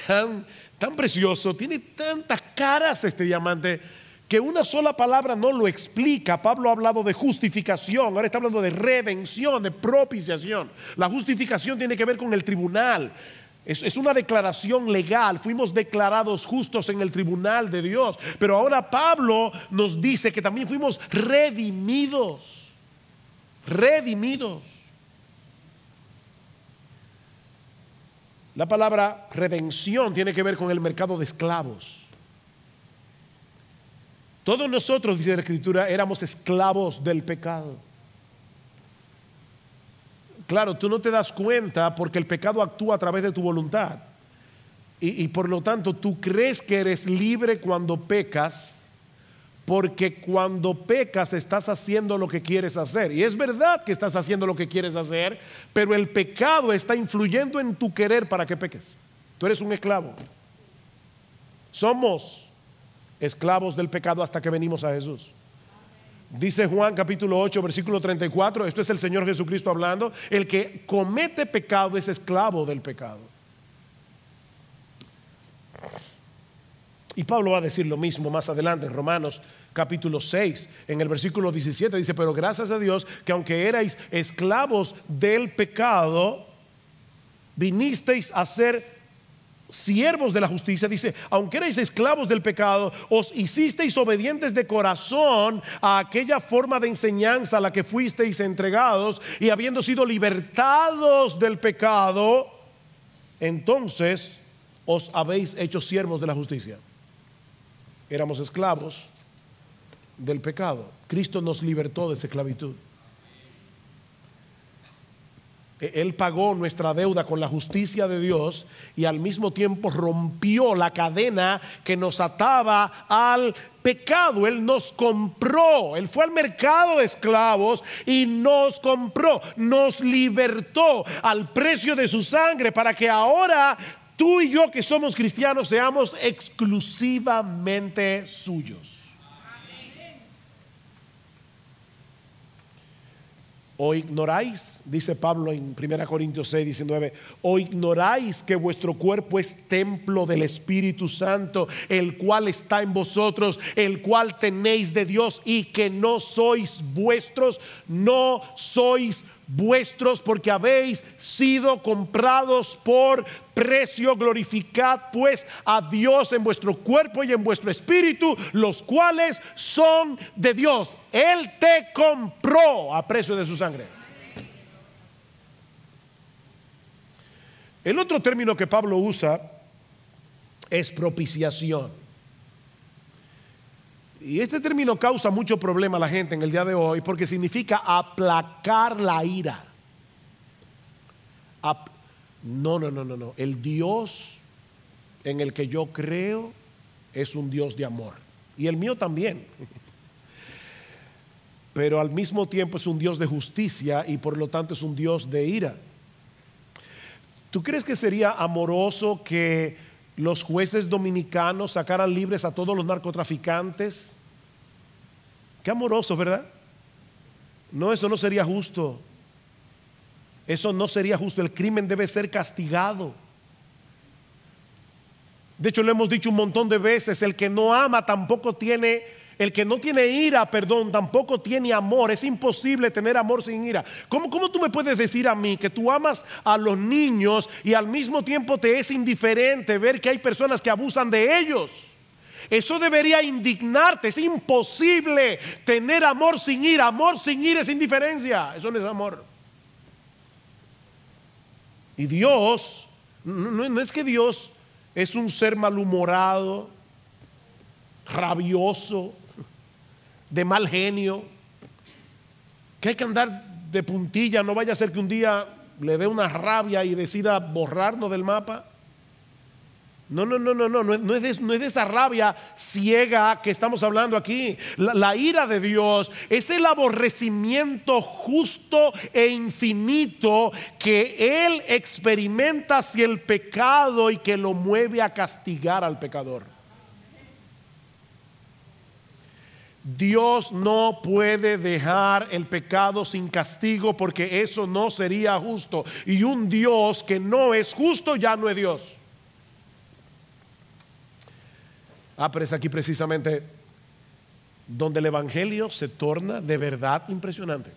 tan precioso, tiene tantas caras este diamante, que una sola palabra no lo explica. Pablo ha hablado de justificación, ahora está hablando de redención, de propiciación. La justificación tiene que ver con el tribunal. Es una declaración legal. Fuimos declarados justos en el tribunal de Dios. Pero ahora Pablo nos dice que también fuimos redimidos. Redimidos. La palabra redención tiene que ver con el mercado de esclavos. Todos nosotros, dice la Escritura, éramos esclavos del pecado. Claro, tú no te das cuenta porque el pecado actúa a través de tu voluntad. Y por lo tanto tú crees que eres libre cuando pecas, porque cuando pecas estás haciendo lo que quieres hacer. Y es verdad que estás haciendo lo que quieres hacer, pero el pecado está influyendo en tu querer para que peques. Tú eres un esclavo. Somos esclavos del pecado hasta que venimos a Jesús. Dice Juan capítulo 8 versículo 34, esto es el Señor Jesucristo hablando: el que comete pecado es esclavo del pecado. Y Pablo va a decir lo mismo más adelante en Romanos capítulo 6, en el versículo 17 dice: pero gracias a Dios que aunque erais esclavos del pecado, vinisteis a ser siervos de la justicia. Dice: aunque erais esclavos del pecado, os hicisteis obedientes de corazón a aquella forma de enseñanza a la que fuisteis entregados, y habiendo sido libertados del pecado, entonces os habéis hecho siervos de la justicia. Éramos esclavos del pecado. Cristo nos libertó de esa esclavitud. Él pagó nuestra deuda con la justicia de Dios y al mismo tiempo rompió la cadena que nos ataba al pecado. Él nos compró. Él fue al mercado de esclavos y nos compró, nos libertó al precio de su sangre, para que ahora tú y yo que somos cristianos seamos exclusivamente suyos. ¿O ignoráis? Dice Pablo en 1 Corintios 6, 19. ¿O ignoráis que vuestro cuerpo es templo del Espíritu Santo, el cual está en vosotros, el cual tenéis de Dios, y que no sois vuestros? No sois vuestros, porque habéis sido comprados por precio. Glorificad pues a Dios en vuestro cuerpo y en vuestro espíritu, los cuales son de Dios. Él te compró a precio de su sangre. El otro término que Pablo usa es propiciación. Y este término causa mucho problema a la gente en el día de hoy, porque significa aplacar la ira. No. El Dios en el que yo creo es un Dios de amor. Y el mío también. Pero al mismo tiempo es un Dios de justicia y por lo tanto es un Dios de ira. ¿Tú crees que sería amoroso que los jueces dominicanos sacaran libres a todos los narcotraficantes? Qué amoroso, ¿verdad? No, eso no sería justo. Eso no sería justo. El crimen debe ser castigado. De hecho, lo hemos dicho un montón de veces. El que no ama tampoco tiene, el que no tiene ira, perdón, tampoco tiene amor. Es imposible tener amor sin ira. ¿Cómo tú me puedes decir a mí que tú amas a los niños y al mismo tiempo te es indiferente ver que hay personas que abusan de ellos? Eso debería indignarte. Es imposible tener amor sin ira. Amor sin ira es indiferencia. Eso no es amor. Y Dios, no es que Dios es un ser malhumorado, rabioso, de mal genio, que hay que andar de puntilla. No vaya a ser que un día le dé una rabia y decida borrarnos del mapa. No es de esa rabia ciega que estamos hablando aquí. La ira de Dios es el aborrecimiento justo e infinito que Él experimenta hacia el pecado y que lo mueve a castigar al pecador. Dios no puede dejar el pecado sin castigo, porque eso no sería justo. Y un Dios que no es justo ya no es Dios. Pero es aquí precisamente donde el Evangelio se torna de verdad impresionante.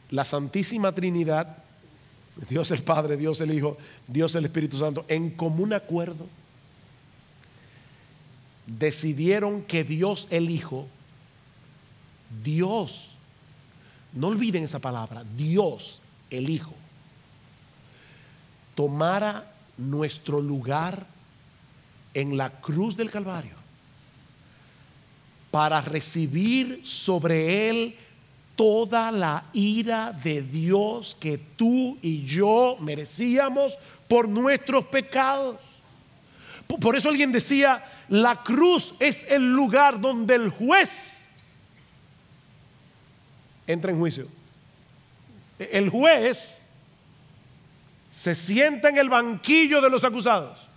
La Santísima Trinidad, Dios el Padre, Dios el Hijo, Dios el Espíritu Santo, en común acuerdo decidieron que Dios el Hijo, Dios, no olviden esa palabra, Dios el Hijo, tomara nuestro lugar en la cruz del Calvario para recibir sobre Él toda la ira de Dios que tú y yo merecíamos por nuestros pecados. Por eso alguien decía, la cruz es el lugar donde el juez entra en juicio. El juez se sienta en el banquillo de los acusados.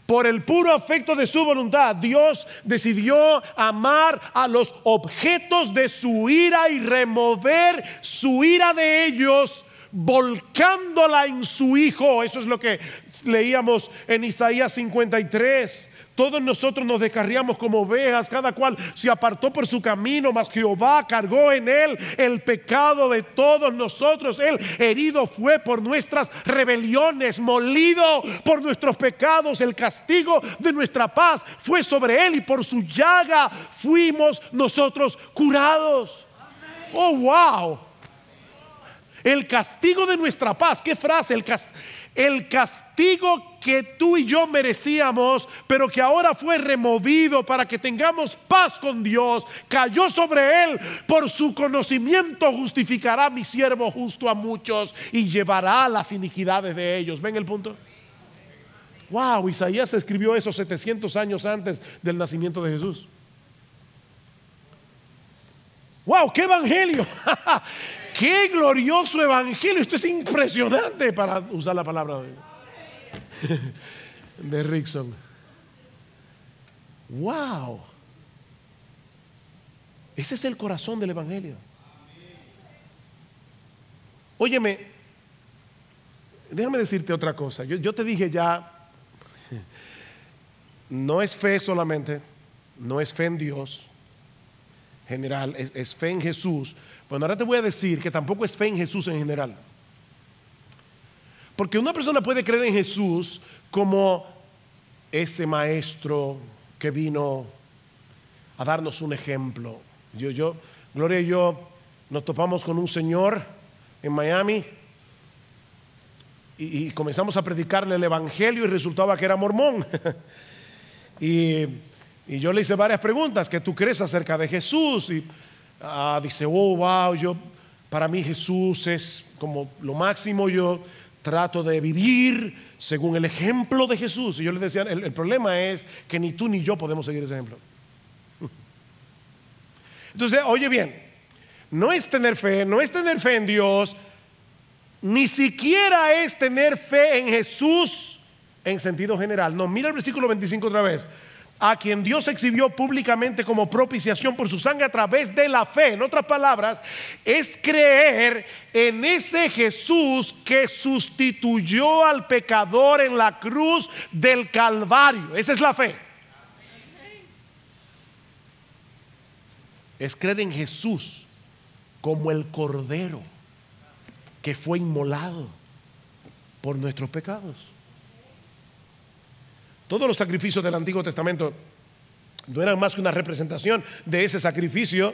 Por el puro afecto de su voluntad, Dios decidió amar a los objetos de su ira y remover su ira de ellos, volcándola en su Hijo. Eso es lo que leíamos en Isaías 53. Todos nosotros nos descarriamos como ovejas, cada cual se apartó por su camino, mas Jehová cargó en él el pecado de todos nosotros. Él herido fue por nuestras rebeliones, molido por nuestros pecados. El castigo de nuestra paz fue sobre él y por su llaga fuimos nosotros curados. Oh, wow. El castigo de nuestra paz. ¿Qué frase? El castigo que tú y yo merecíamos, pero que ahora fue removido para que tengamos paz con Dios, cayó sobre él. Por su conocimiento justificará mi siervo justo a muchos y llevará las iniquidades de ellos. ¿Ven el punto? Wow, Isaías escribió eso 700 años antes del nacimiento de Jesús. ¡Wow! ¡Qué evangelio! ¡Qué glorioso evangelio! Esto es impresionante, para usar la palabra de Rickson. ¡Wow! Ese es el corazón del evangelio. Óyeme, déjame decirte otra cosa. Yo te dije ya, no es fe solamente, no es fe en Dios general, es fe en Jesús. Bueno, ahora te voy a decir que tampoco es fe en Jesús en general. Porque una persona puede creer en Jesús como ese maestro que vino a darnos un ejemplo. Gloria y yo nos topamos con un señor en Miami y comenzamos a predicarle el evangelio y resultaba que era mormón. y yo le hice varias preguntas: ¿qué tú crees acerca de Jesús? Y dice, oh wow, para mí Jesús es como lo máximo. Yo trato de vivir según el ejemplo de Jesús. Y yo le decía, el problema es que ni tú ni yo podemos seguir ese ejemplo. Entonces, oye bien, no es tener fe en Dios, ni siquiera es tener fe en Jesús en sentido general. No, mira el versículo 25 otra vez. A quien Dios exhibió públicamente como propiciación por su sangre a través de la fe. En otras palabras, es creer en ese Jesús que sustituyó al pecador en la cruz del Calvario. Esa es la fe. Es creer en Jesús como el Cordero que fue inmolado por nuestros pecados. Todos los sacrificios del Antiguo Testamento no eran más que una representación de ese sacrificio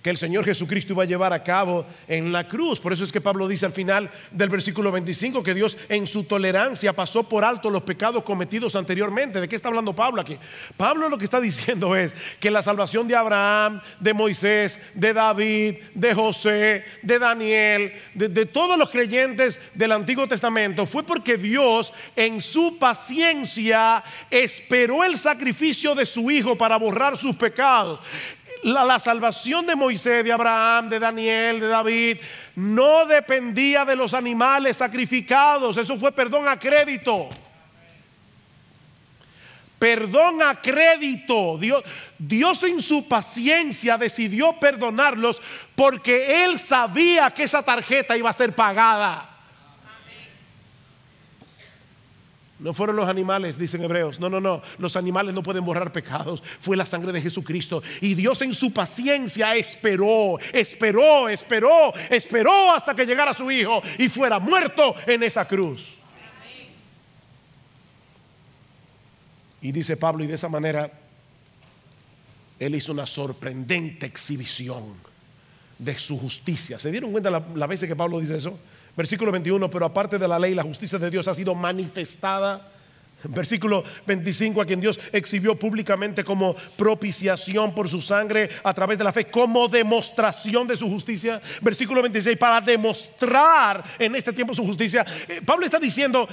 que el Señor Jesucristo iba a llevar a cabo en la cruz. Por eso es que Pablo dice al final del versículo 25 que Dios en su tolerancia pasó por alto los pecados cometidos anteriormente. ¿De qué está hablando Pablo aquí? Pablo lo que está diciendo es que la salvación de Abraham, de Moisés, de David, de José, de Daniel, de todos los creyentes del Antiguo Testamento fue porque Dios en su paciencia esperó el sacrificio de su Hijo para borrar sus pecados. La salvación de Moisés, de Abraham, de Daniel, de David no dependía de los animales sacrificados. Eso fue perdón a crédito. Perdón a crédito. Dios en su paciencia decidió perdonarlos porque Él sabía que esa tarjeta iba a ser pagada. No fueron los animales, dicen Hebreos. No, los animales no pueden borrar pecados. Fue la sangre de Jesucristo. Y Dios en su paciencia esperó hasta que llegara su Hijo y fuera muerto en esa cruz. Y dice Pablo, y de esa manera Él hizo una sorprendente exhibición de su justicia. ¿Se dieron cuenta las veces que Pablo dice eso? Versículo 21, pero aparte de la ley, la justicia de Dios ha sido manifestada. Versículo 25, a quien Dios exhibió públicamente como propiciación por su sangre a través de la fe, como demostración de su justicia. Versículo 26, para demostrar en este tiempo su justicia. Pablo está diciendo,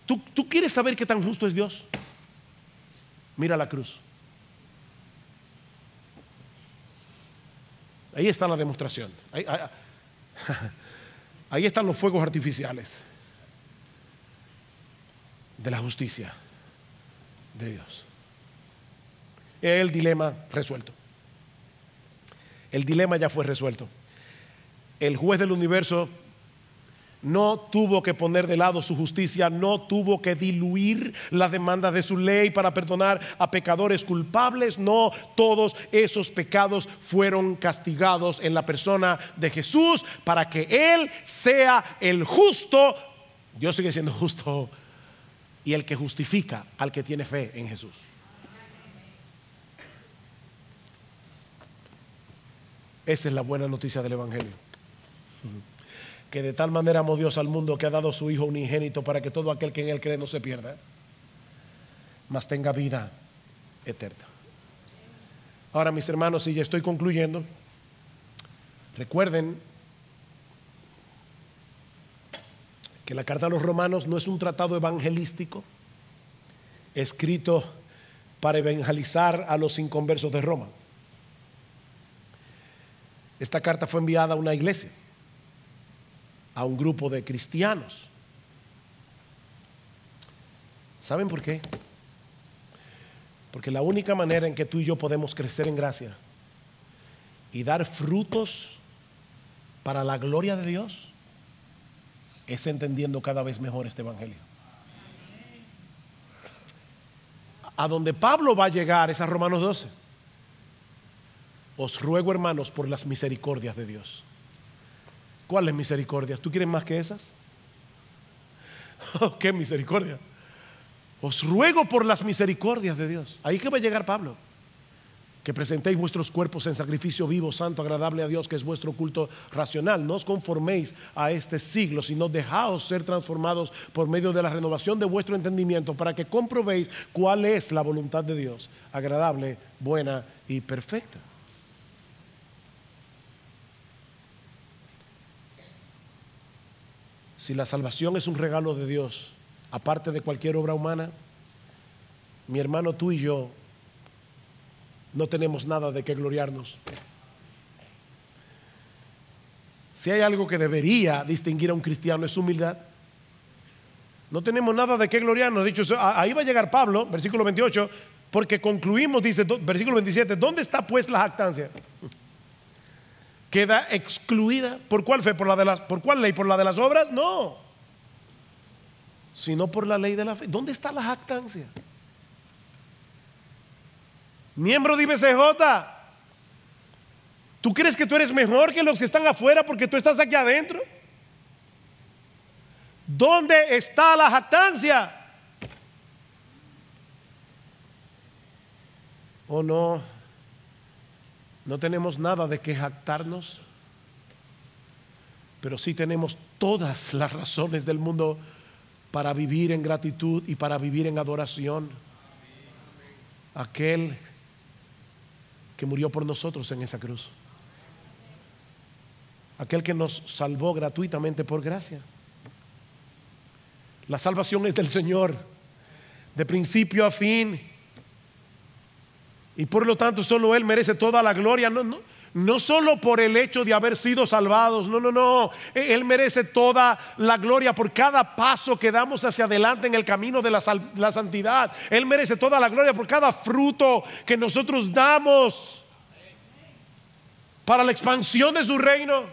¿tú quieres saber qué tan justo es Dios? Mira la cruz. Ahí está la demostración. Ahí están los fuegos artificiales de la justicia de Dios. El dilema resuelto. El dilema ya fue resuelto. El juez del universo no tuvo que poner de lado su justicia, no tuvo que diluir las demandas de su ley para perdonar a pecadores culpables. No, todos esos pecados fueron castigados en la persona de Jesús para que Él sea el justo. Dios sigue siendo justo y el que justifica al que tiene fe en Jesús. Esa es la buena noticia del Evangelio. Que de tal manera amó Dios al mundo que ha dado a su Hijo unigénito para que todo aquel que en Él cree no se pierda, mas tenga vida eterna. Ahora, mis hermanos, y ya estoy concluyendo, recuerden que la carta a los Romanos no es un tratado evangelístico escrito para evangelizar a los inconversos de Roma. Esta carta fue enviada a una iglesia, a un grupo de cristianos. ¿Saben por qué? Porque la única manera en que tú y yo podemos crecer en gracia y dar frutos para la gloria de Dios es entendiendo cada vez mejor este evangelio. A donde Pablo va a llegar es a Romanos 12. Os ruego, hermanos, por las misericordias de Dios. ¿Cuáles misericordias? ¿Tú quieres más que esas? ¿Qué misericordia? Os ruego por las misericordias de Dios. Ahí que va a llegar Pablo. Que presentéis vuestros cuerpos en sacrificio vivo, santo, agradable a Dios, que es vuestro culto racional. No os conforméis a este siglo, sino dejaos ser transformados por medio de la renovación de vuestro entendimiento, para que comprobéis cuál es la voluntad de Dios, agradable, buena y perfecta. Si la salvación es un regalo de Dios, aparte de cualquier obra humana, mi hermano, tú y yo no tenemos nada de qué gloriarnos. Si hay algo que debería distinguir a un cristiano es su humildad. No tenemos nada de qué gloriarnos. Dicho, ahí va a llegar Pablo, versículo 28, porque concluimos, dice, versículo 27, ¿dónde está pues la jactancia? Queda excluida. ¿Por cuál fe? ¿Por cuál ley? ¿Por la de las obras? No, sino por la ley de la fe. ¿Dónde está la jactancia? Miembro de IBCJ, ¿tú crees que tú eres mejor que los que están afuera porque tú estás aquí adentro? ¿Dónde está la jactancia? ¿O no? No tenemos nada de qué jactarnos, pero sí tenemos todas las razones del mundo para vivir en gratitud y para vivir en adoración a aquel que murió por nosotros en esa cruz, aquel que nos salvó gratuitamente por gracia. La salvación es del Señor, de principio a fin, y por lo tanto solo Él merece toda la gloria. No solo por el hecho de haber sido salvados, no, Él merece toda la gloria por cada paso que damos hacia adelante en el camino de la santidad. Él merece toda la gloria por cada fruto que nosotros damos para la expansión de su reino.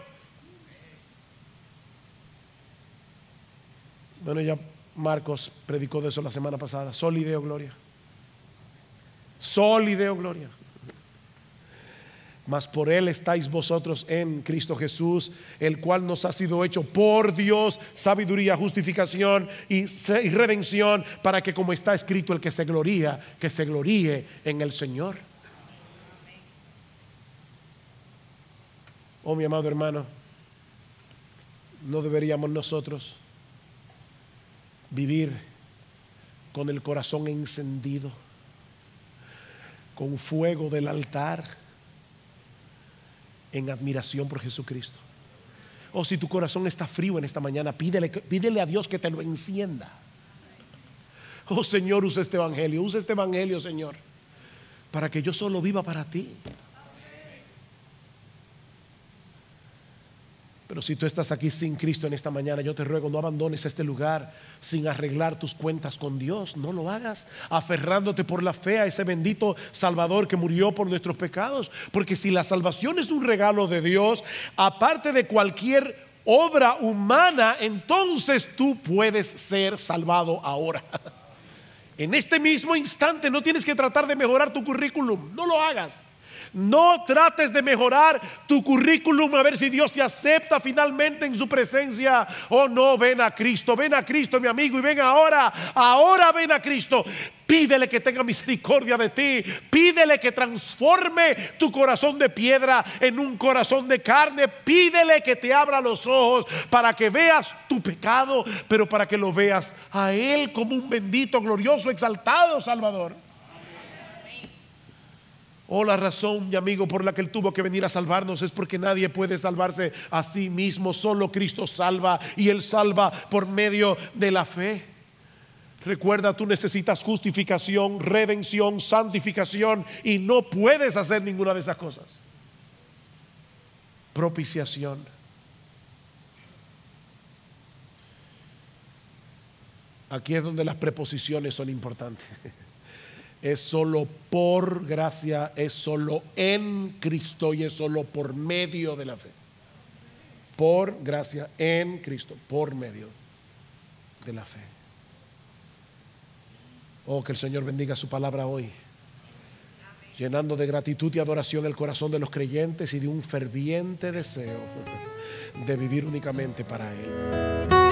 Bueno, ya Marcos predicó de eso la semana pasada. Sol y Deo gloria. Sol y Deo gloria. Mas por Él estáis vosotros en Cristo Jesús, el cual nos ha sido hecho por Dios sabiduría, justificación y redención, para que, como está escrito, el que se gloríe en el Señor. Oh, mi amado hermano, no deberíamos nosotros vivir con el corazón encendido, con fuego del altar, en admiración por Jesucristo. O si tu corazón está frío en esta mañana, pídele a Dios que te lo encienda. Oh Señor, usa este evangelio, Señor, para que yo solo viva para ti. Pero si tú estás aquí sin Cristo en esta mañana, yo te ruego, no abandones este lugar sin arreglar tus cuentas con Dios. No lo hagas aferrándote por la fe a ese bendito Salvador que murió por nuestros pecados. Porque si la salvación es un regalo de Dios, aparte de cualquier obra humana, entonces tú puedes ser salvado ahora. En este mismo instante. No tienes que tratar de mejorar tu currículum. No lo hagas. No trates de mejorar tu currículum a ver si Dios te acepta finalmente en su presencia. Oh no, ven a Cristo, mi amigo, y ven ahora ven a Cristo. Pídele que tenga misericordia de ti. Pídele que transforme tu corazón de piedra en un corazón de carne. Pídele que te abra los ojos para que veas tu pecado, pero para que lo veas a Él como un bendito, glorioso, exaltado Salvador. Oh, la razón, mi amigo, por la que Él tuvo que venir a salvarnos es porque nadie puede salvarse a sí mismo. Solo Cristo salva, y Él salva por medio de la fe. Recuerda, tú necesitas justificación, redención, santificación, y no puedes hacer ninguna de esas cosas. propiciación. Aquí es donde las preposiciones son importantes. Es solo por gracia, es solo en Cristo y es solo por medio de la fe. Por gracia en Cristo, por medio de la fe. Oh, que el Señor bendiga su palabra hoy, llenando de gratitud y adoración el corazón de los creyentes y de un ferviente deseo de vivir únicamente para Él.